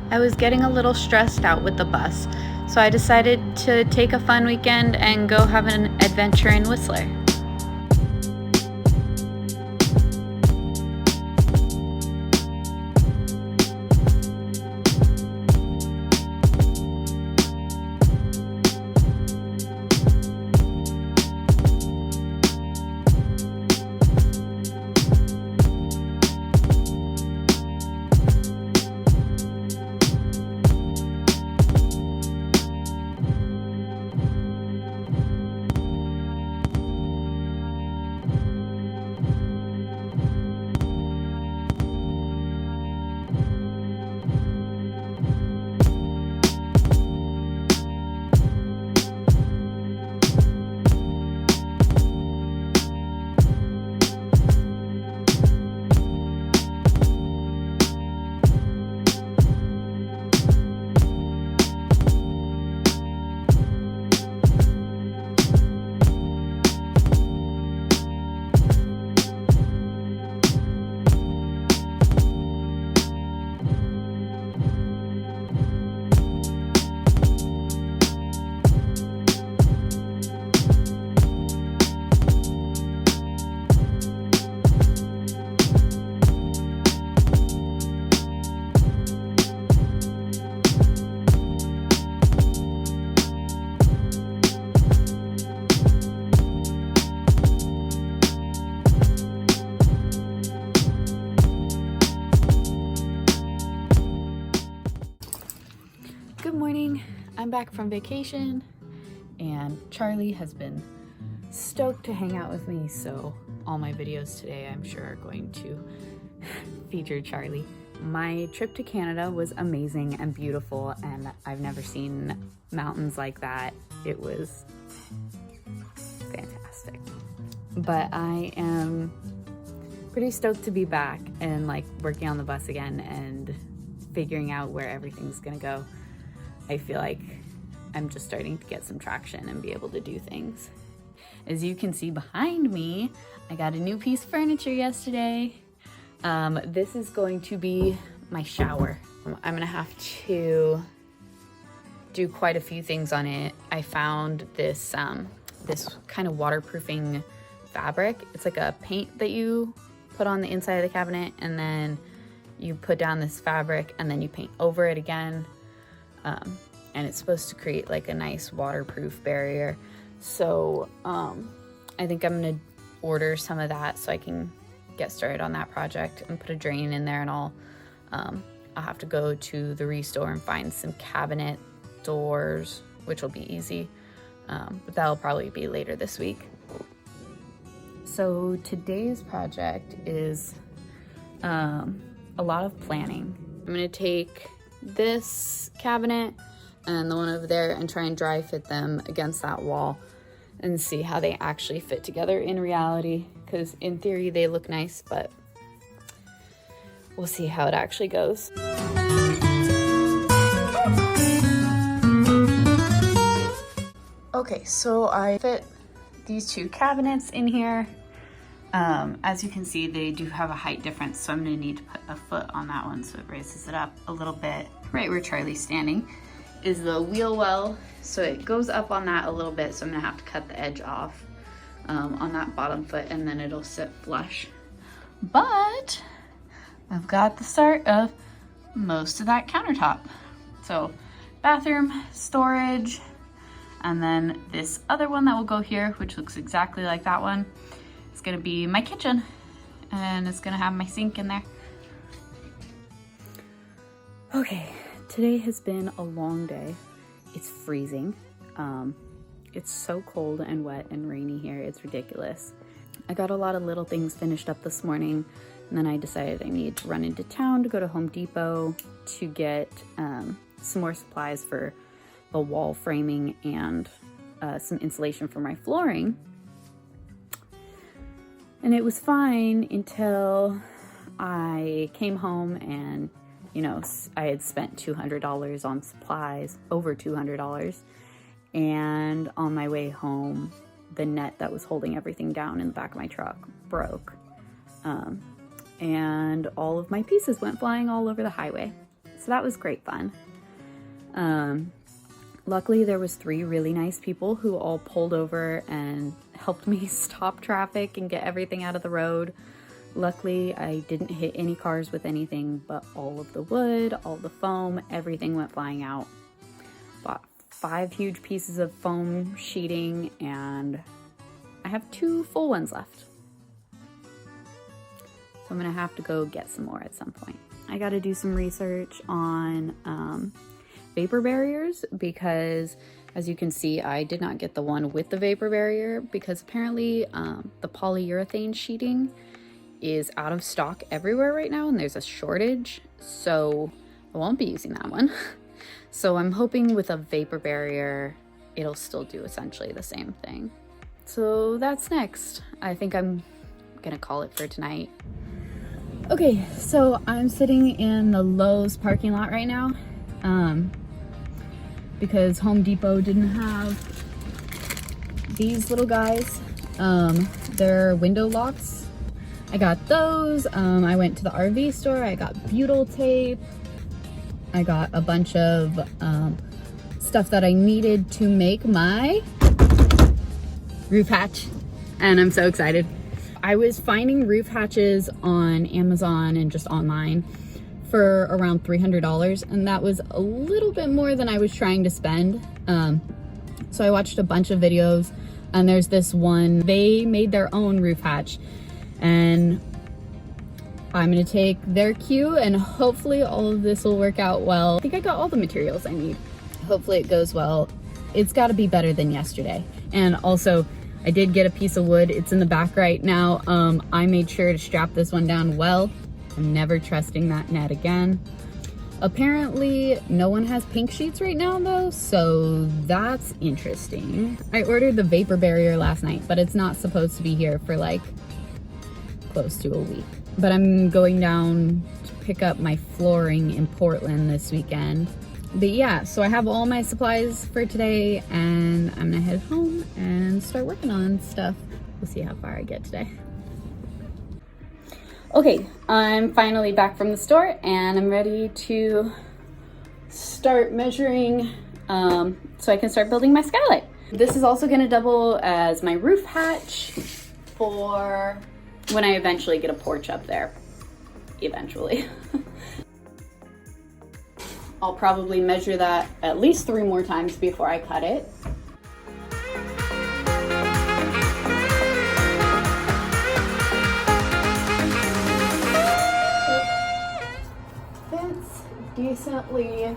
I was getting a little stressed out with the bus, so I decided to take a fun weekend and go have an adventure in Whistler. Good morning. I'm back from vacation and Charlie has been stoked to hang out with me, so all my videos today I'm sure are going to feature Charlie. My trip to Canada was amazing and beautiful, and I've never seen mountains like that. It was fantastic. But I am pretty stoked to be back and like working on the bus again and figuring out where everything's gonna go. I feel like I'm just starting to get some traction and be able to do things. As you can see behind me, I got a new piece of furniture yesterday. This is going to be my shower. I'm gonna have to do quite a few things on it. I found this this kind of waterproofing fabric. It's like a paint that you put on the inside of the cabinet, and then you put down this fabric and then you paint over it again. And it's supposed to create like a nice waterproof barrier. So I think I'm gonna order some of that so I can get started on that project and put a drain in there, and I'll have to go to the Restore and find some cabinet doors, which will be easy, but that'll probably be later this week. So today's project is a lot of planning. I'm gonna take this cabinet and the one over there and try and dry fit them against that wall and see how they actually fit together in reality, because in theory they look nice, but we'll see how it actually goes. Okay, so I fit these two cabinets in here. As you can see, they do have a height difference, so I'm gonna need to put a foot on that one so it raises it up a little bit. Right where Charlie's standing is the wheel well, so it goes up on that a little bit, so I'm gonna have to cut the edge off on that bottom foot, and then it'll sit flush. But I've got the start of most of that countertop. So bathroom, storage, and then this other one that will go here, which looks exactly like that one. It's gonna be my kitchen, and it's gonna have my sink in there. Okay, today has been a long day. It's freezing. It's so cold and wet and rainy here, it's ridiculous. I got a lot of little things finished up this morning, and then I decided I needed to run into town to go to Home Depot to get some more supplies for the wall framing and some insulation for my flooring. And it was fine until I came home and, you know, I had spent $200 on supplies, over $200. And on my way home, the net that was holding everything down in the back of my truck broke. And all of my pieces went flying all over the highway. So that was great fun. Luckily there was 3 really nice people who all pulled over and helped me stop traffic and get everything out of the road. Luckily I didn't hit any cars with anything, but all of the wood, all the foam, everything went flying out. Bought 5 huge pieces of foam sheeting and I have 2 full ones left. So I'm gonna have to go get some more at some point. I gotta do some research on vapor barriers because, as you can see, I did not get the one with the vapor barrier because apparently the polyurethane sheeting is out of stock everywhere right now and there's a shortage, so I won't be using that one. So I'm hoping with a vapor barrier it'll still do essentially the same thing. So that's next. I think I'm gonna call it for tonight. Okay, so I'm sitting in the Lowe's parking lot right now because Home Depot didn't have these little guys. They're window locks. I got those. I went to the RV store. I got butyl tape. I got a bunch of stuff that I needed to make my roof hatch, and I'm so excited. I was finding roof hatches on Amazon and just online for around $300, and that was a little bit more than I was trying to spend. So I watched a bunch of videos, and there's this one, they made their own roof hatch, and I'm gonna take their cue and hopefully all of this will work out well. I think I got all the materials I need. Hopefully it goes well. It's gotta be better than yesterday. And also, I did get a piece of wood. It's in the back right now. I made sure to strap this one down well. I'm never trusting that net again. Apparently, no one has pink sheets right now though, so that's interesting. I ordered the vapor barrier last night, but it's not supposed to be here for like close to a week. But I'm going down to pick up my flooring in Portland this weekend. But yeah, so I have all my supplies for today and I'm gonna head home and start working on stuff. We'll see how far I get today. Okay, I'm finally back from the store and I'm ready to start measuring so I can start building my skylight. This is also gonna double as my roof hatch for when I eventually get a porch up there. Eventually. I'll probably measure that at least 3 more times before I cut it. Fits decently.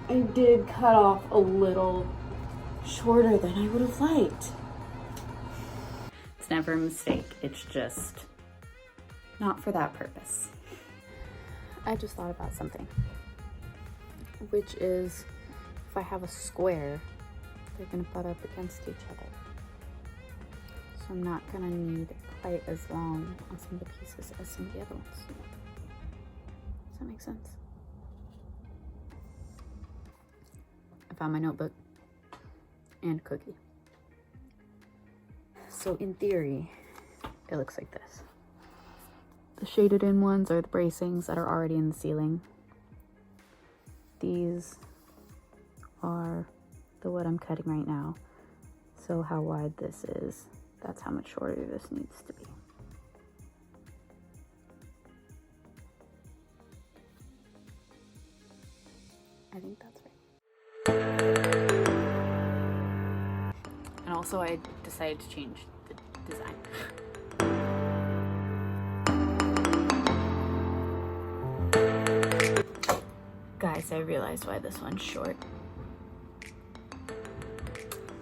I did cut off a little shorter than I would have liked. It's never a mistake, it's just not for that purpose. I just thought about something, which is if I have a square, they're gonna butt up against each other. So I'm not gonna need quite as long on some of the pieces as some of the other ones. Does that make sense? I found my notebook and a cookie. So in theory, it looks like this. The shaded in ones are the bracings that are already in the ceiling. These are the wood I'm cutting right now. So how wide this is, that's how much shorter this needs to be. I think that's right. And also I decided to change the design. Guys, I realized why this one's short.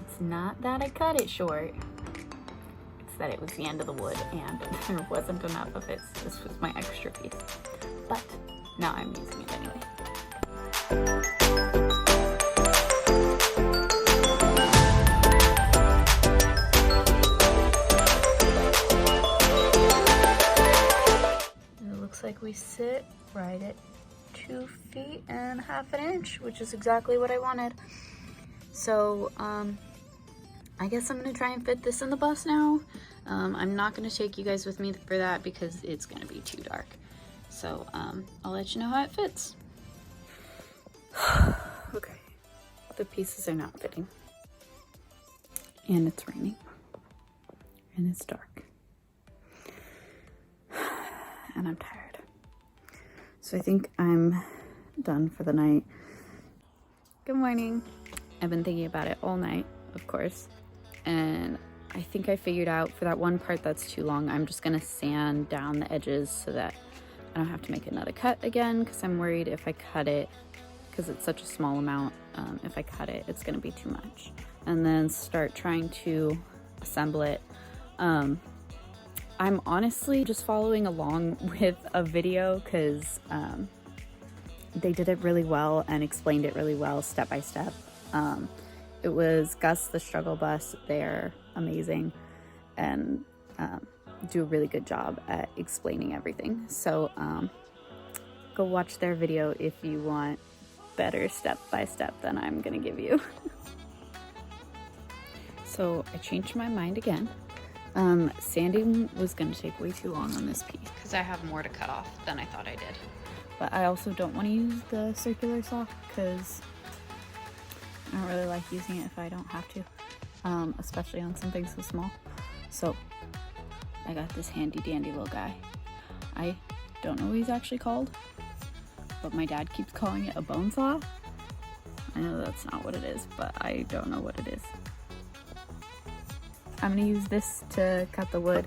It's not that I cut it short. It's that it was the end of the wood and there wasn't enough of it. So this was my extra piece. But now I'm using it anyway. It looks like we sit right at 2 feet and ½ inch, which is exactly what I wanted. So I guess I'm gonna try and fit this in the bus now. I'm not gonna take you guys with me for that because it's gonna be too dark. So I'll let you know how it fits. Okay, the pieces are not fitting. And it's raining. And it's dark. And I'm tired. So I think I'm done for the night. Good morning. I've been thinking about it all night, of course. And I think I figured out for that one part that's too long, I'm just gonna sand down the edges so that I don't have to make another cut again, because I'm worried if I cut it, because it's such a small amount, if I cut it, it's gonna be too much. And then start trying to assemble it. I'm honestly just following along with a video because they did it really well and explained it really well step by step. It was Gus the Struggle Bus. They're amazing and do a really good job at explaining everything. So go watch their video if you want better step by step than I'm gonna give you. So I changed my mind again. Sanding was gonna take way too long on this piece because I have more to cut off than I thought I did. But I also don't want to use the circular saw because I don't really like using it if I don't have to, especially on something so small. So I got this handy dandy little guy. I don't know what he's actually called, but my dad keeps calling it a bone saw. I know that's not what it is, but I don't know what it is. I'm gonna use this to cut the wood.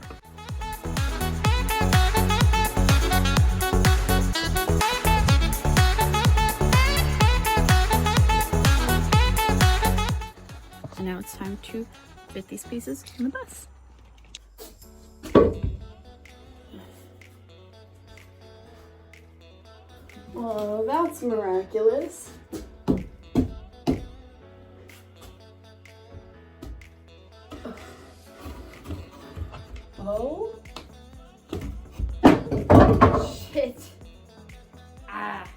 And now it's time to fit these pieces in the bus. Oh, that's miraculous. Oh. Shit. Ah.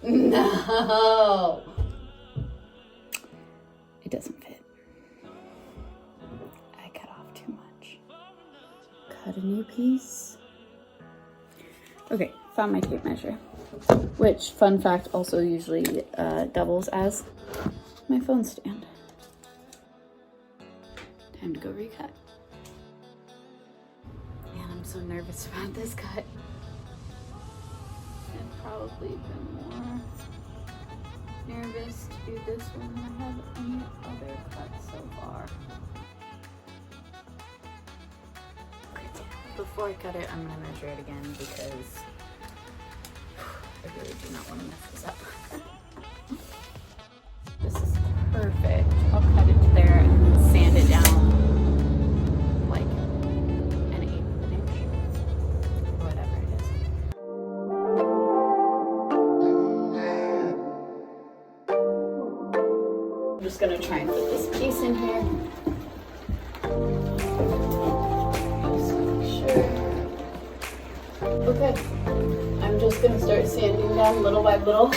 No. It doesn't fit. I cut off too much. Cut a new piece. Okay, found my tape measure. Which, fun fact, also usually doubles as my phone stand. Time to go recut. Man, I'm so nervous about this cut. I've probably been more nervous to do this one than I have any other cuts so far. Okay, before I cut it, I'm gonna measure it again because I really do not want to mess this up. This is perfect. I'll cut it to there and then sand it down like an 1/8 of an inch. Whatever it is. I'm just going to try and put this piece in here. Just to make sure. Okay. I'm just gonna start sanding down little by little.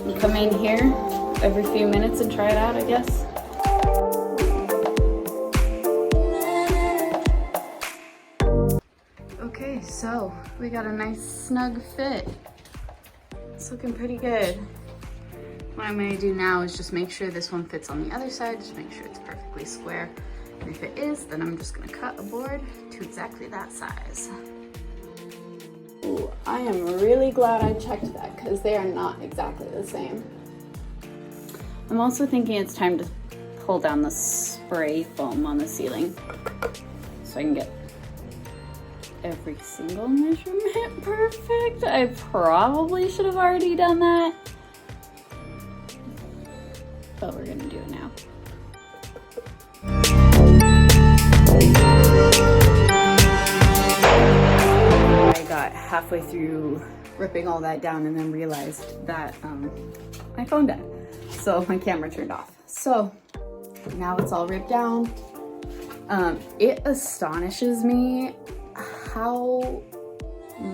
You come in here every few minutes and try it out, I guess. Okay, so we got a nice snug fit. It's looking pretty good. What I'm gonna do now is just make sure this one fits on the other side, just make sure it's perfectly square. And if it is, then I'm just gonna cut a board to exactly that size. Ooh, I am really glad I checked that because they are not exactly the same. I'm also thinking it's time to pull down the spray foam on the ceiling so I can get every single measurement perfect. I probably should have already done that, but we're gonna do it now. I got halfway through ripping all that down and then realized that my phone died. So my camera turned off. So now it's all ripped down. It astonishes me how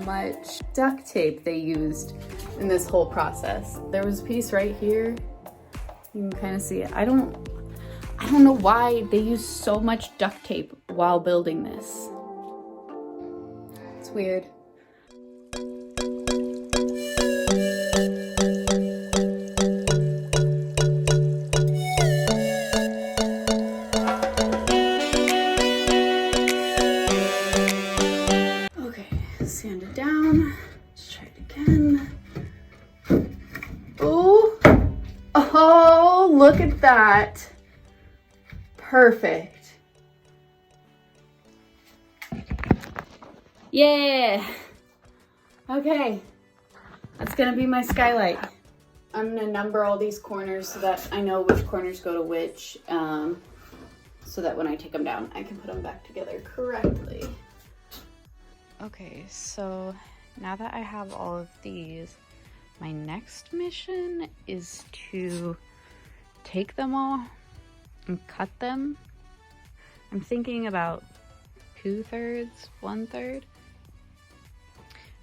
much duct tape they used in this whole process. There was a piece right here You can kind of see it. I don't know why they use so much duct tape while building this. It's weird. Okay, sand it down. Let's try it again. Oh, look at that. Perfect. Yeah. Okay. That's gonna be my skylight. I'm gonna number all these corners so that I know which corners go to which, so that when I take them down, I can put them back together correctly. Okay, so now that I have all of these, my next mission is to take them all and cut them. I'm thinking about 2/3, 1/3.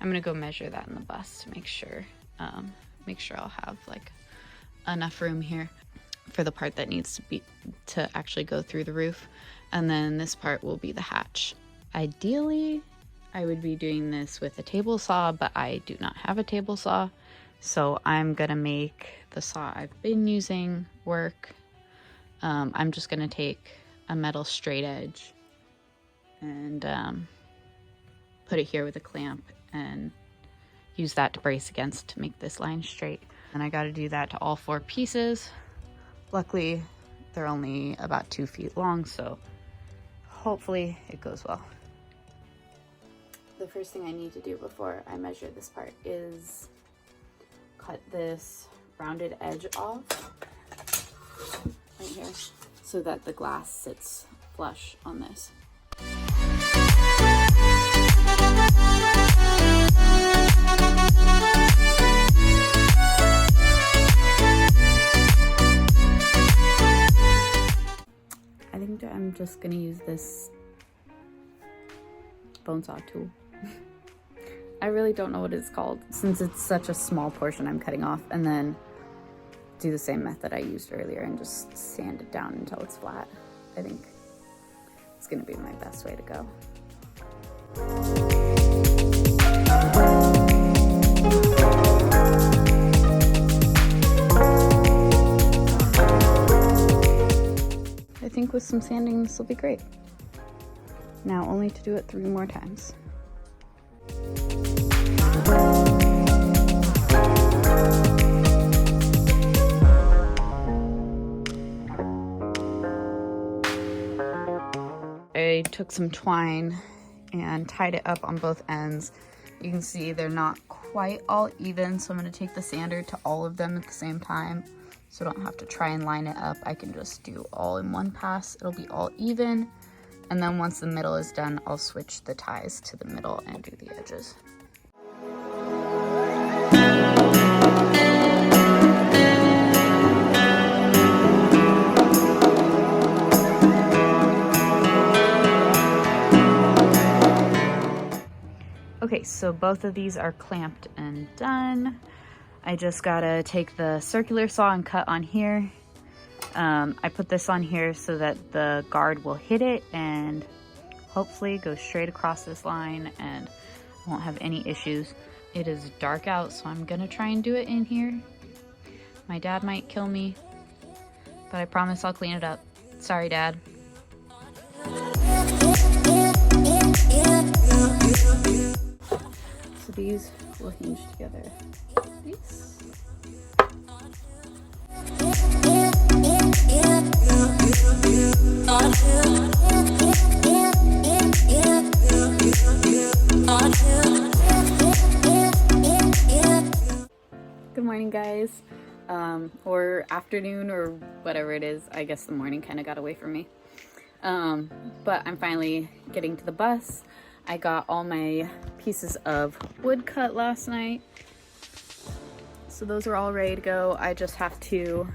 I'm gonna go measure that in the bus to make sure I'll have like enough room here for the part that needs to actually go through the roof, and then this part will be the hatch. Ideally, I would be doing this with a table saw, but I do not have a table saw, so I'm gonna make the saw I've been using work. I'm just gonna take a metal straight edge and put it here with a clamp and use that to brace against to make this line straight. And I got to do that to all 4 pieces. Luckily, they're only about 2 feet long, so hopefully it goes well. The first thing I need to do before I measure this part is cut this rounded edge off right here so that the glass sits flush on this. I think that I'm just gonna use this bone saw tool. I really don't know what it's called since it's such a small portion I'm cutting off, and then do the same method I used earlier and just sand it down until it's flat. I think it's gonna be my best way to go. I think with some sanding this will be great. Now only to do it 3 more times. I took some twine and tied it up on both ends. You can see they're not quite all even, so I'm going to take the sander to all of them at the same time, so I don't have to try and line it up. I can just do all in one pass. It'll be all even, and then once the middle is done, I'll switch the ties to the middle and do the edges. Okay, so both of these are clamped and done. I just gotta take the circular saw and cut on here. I put this on here so that the guard will hit it and hopefully go straight across this line and won't have any issues. It is dark out, so I'm gonna try and do it in here. My dad might kill me, but I promise I'll clean it up. Sorry, Dad. So these will hinge together. Nice. Good morning, guys. Or afternoon, or whatever it is. I guess the morning kind of got away from me. But I'm finally getting to the bus. I got all my pieces of wood cut last night, so those are all ready to go. I just have to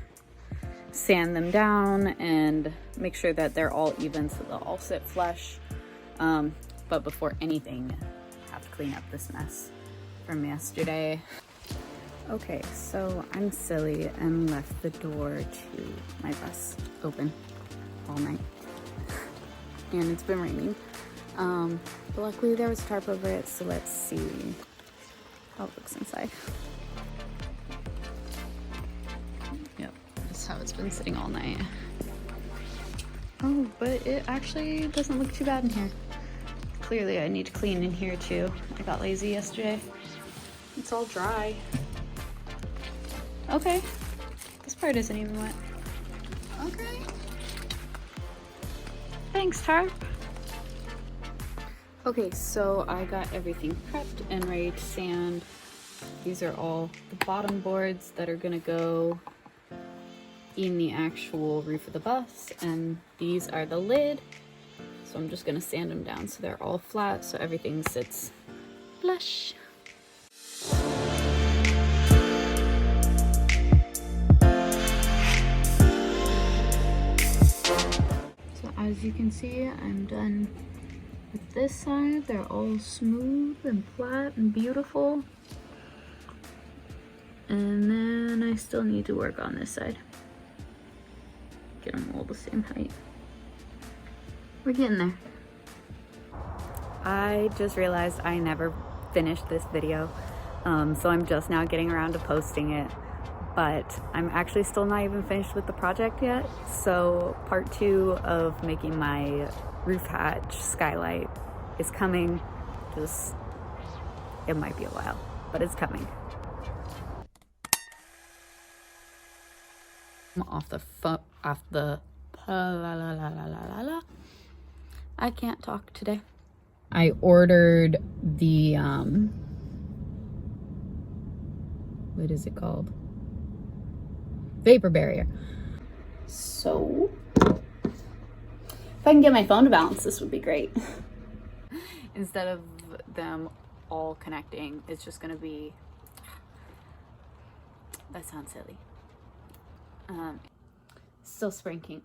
sand them down and make sure that they're all even so they'll all sit flush. But before anything, I have to clean up this mess from yesterday. Okay, so I'm silly and left the door to my bus open all night. And it's been raining. But luckily there was a tarp over it, so let's see how it looks inside. Yep, that's how it's been sitting all night. Oh, but it actually doesn't look too bad in here. Clearly I need to clean in here too. I got lazy yesterday. It's all dry. Okay, this part isn't even wet. Okay. Thanks, tarp. Okay, so I got everything prepped and ready to sand. These are all the bottom boards that are gonna go in the actual roof of the bus, and these are the lid. So I'm just gonna sand them down so they're all flat, so everything sits flush. As you can see, I'm done with this side. They're all smooth and flat and beautiful. And then I still need to work on this side. Get them all the same height. We're getting there. I just realized I never finished this video. So I'm just now getting around to posting it. But I'm actually still not even finished with the project yet. So part 2 of making my roof hatch skylight is coming. It might be a while, but it's coming. I can't talk today. I ordered the, what is it called? Vapor barrier. So if I can get my phone to balance, this would be great. Instead of them all connecting, it's just gonna be, that sounds silly. Still sprinkling.